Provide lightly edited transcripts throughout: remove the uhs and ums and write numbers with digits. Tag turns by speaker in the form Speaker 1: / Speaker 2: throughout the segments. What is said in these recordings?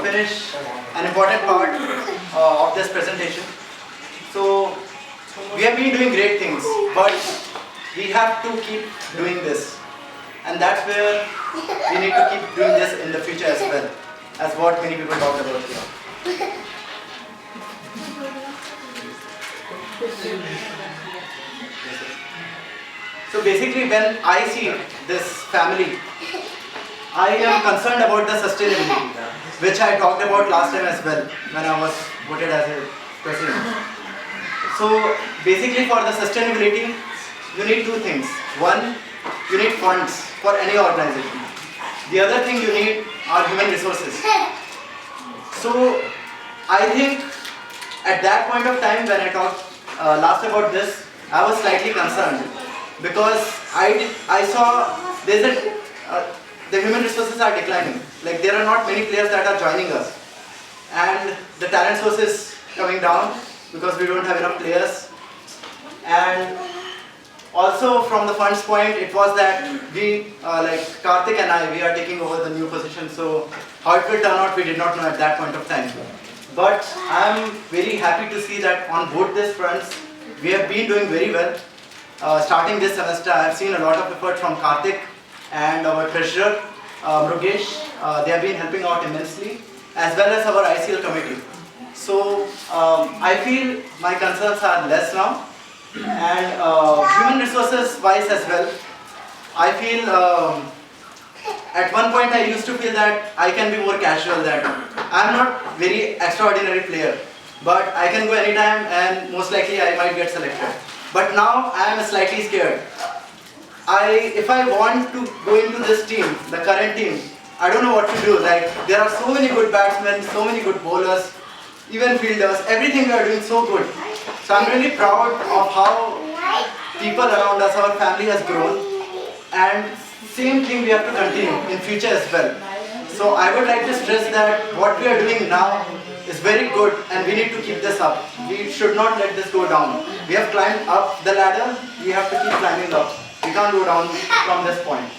Speaker 1: finish an important part of this presentation. So we have been doing great things, but we have to keep doing this. And that's where we need to keep doing this in the future as well, as what many people talk about here. So basically when I see this family, I am concerned about the sustainability, which I talked about last time as well when I was voted as a president. So basically for the sustainability, you need two things. One, you need funds for any organization. The other thing you need are human resources. So I think at that point of time when I talked last about this, I was slightly concerned because I saw the human resources are declining. Like there are not many players that are joining us, and the talent source is coming down because we don't have enough players. And also from the funds point, it was that we, like Karthik and I, we are taking over the new position. So how it will turn out, we did not know at that point of time. But I am very happy to see that on both these fronts, we have been doing very well. Starting this semester, I have seen a lot of effort from Karthik and our treasurer, Mrugesh. They have been helping out immensely, as well as our ICL committee. So I feel my concerns are less now. And human resources wise as well, I feel at one point I used to feel that I can be more casual, that I am not very extraordinary player, but I can go anytime and most likely I might get selected. But now I am slightly scared. If I want to go into this team, the current team, I don't know what to do. Like there are so many good batsmen, so many good bowlers, even fielders, everything we are doing so good. So I'm really proud of how people around us, our family has grown, and same thing we have to continue in future as well. So I would like to stress that what we are doing now is very good and we need to keep this up. We should not let this go down. We have climbed up the ladder, we have to keep climbing up. We can't go down from this point.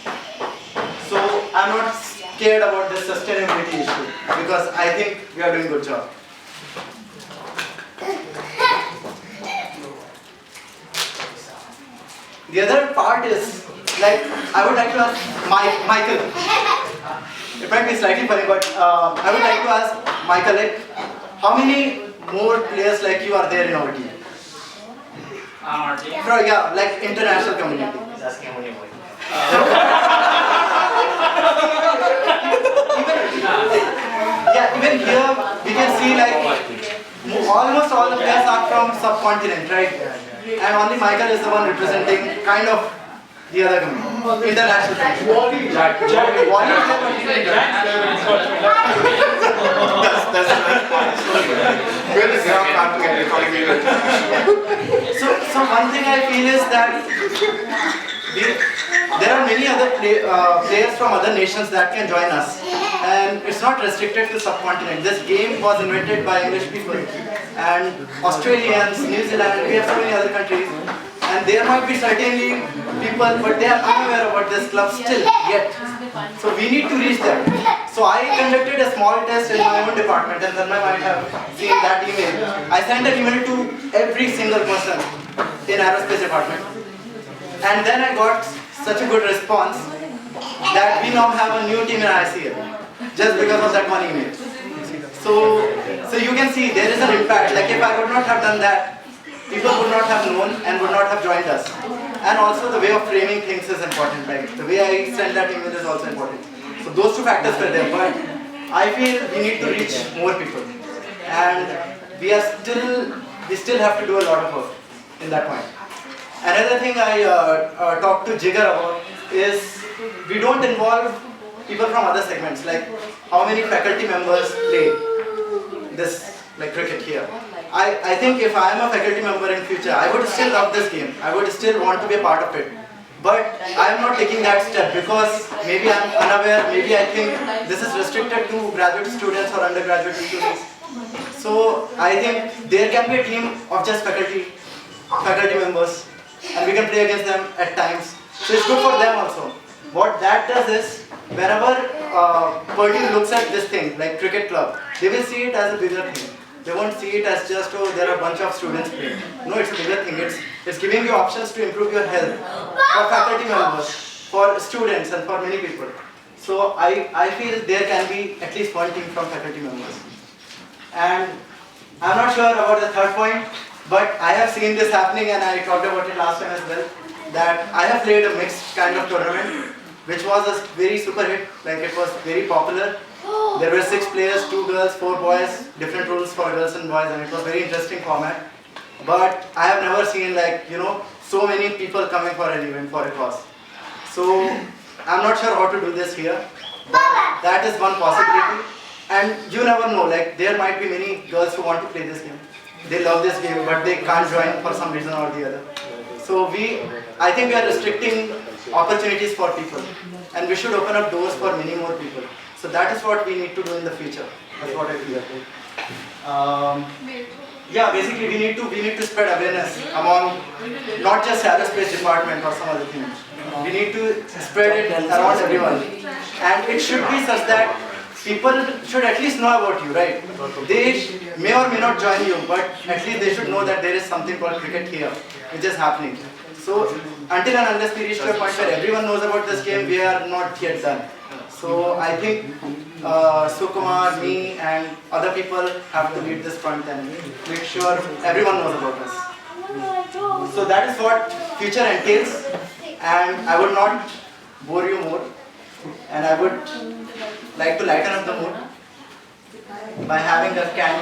Speaker 1: So I'm not scared about this sustainability issue because I think we are doing a good job. The other part is, like, I would like to ask Michael. It might be slightly funny, but I would like to ask Michael, like, how many more players like you are there in our team?
Speaker 2: Our team?
Speaker 1: Yeah, like international community.
Speaker 2: He's asking how many boys.
Speaker 1: Even here we can see like almost all the players are from subcontinent, right? And only Michael is the one representing kind of the other community, international community. So one thing I feel is that there are many other players from other nations that can join us, and it's not restricted to subcontinent. This game was invented by English people and Australians, New Zealand, we have so many other countries, and there might be certainly people, but they are unaware about this club still yet. So we need to reach them. So I conducted a small test in my own department, and then I might have seen that email. I sent an email to every single person in aerospace department. And then I got such a good response that we now have a new team in ICL just because of that one email. So you can see there is an impact. Like if I would not have done that, people would not have known and would not have joined us. And also the way of framing things is important. Like the way I send that email is also important. So those two factors were there. But I feel we need to reach more people, and we still have to do a lot of work in that point. Another thing I talked to Jigar about is we don't involve people from other segments, like how many faculty members play this, like cricket here. I think if I am a faculty member in future, I would still love this game. I would still want to be a part of it. But I am not taking that step because maybe I am unaware, maybe I think this is restricted to graduate students or undergraduate students. So I think there can be a team of just faculty members, and we can play against them at times. So it's good for them also. What that does is, whenever person looks at this thing like cricket club, they will see it as a bigger thing. They won't see it as just, oh, there are a bunch of students playing. No, it's a bigger thing. It's giving you options to improve your health for faculty members, for students, and for many people. So I feel there can be at least one team from faculty members. And I'm not sure about the third point, but I have seen this happening, and I talked about it last time as well, that I have played a mixed kind of tournament, which was a very super hit, like it was very popular. There were 6 players, 2 girls, 4 boys, different rules for girls and boys, and it was very interesting format. But I have never seen, like, so many people coming for an event for a cause. So I'm not sure how to do this here, but that is one possibility. And you never know, like there might be many girls who want to play this game. They love this game, but they can't join for some reason or the other. So I think we are restricting opportunities for people, and we should open up doors for many more people. So that is what we need to do in the future. That's what I feel. Yeah, basically we need to spread awareness among not just aerospace department or some other thing. We need to spread it around everyone, and it should be such that people should at least know about you, right? They may or may not join you, but at least they should know that there is something called cricket here, which is happening. So until and unless we reach to a point where everyone knows about this game, we are not yet done. So I think Sukumar, me, and other people have to lead this front and make sure everyone knows about us. So that is what future entails, and I would not bore you more, and I would like to lighten up the mood by having a candy.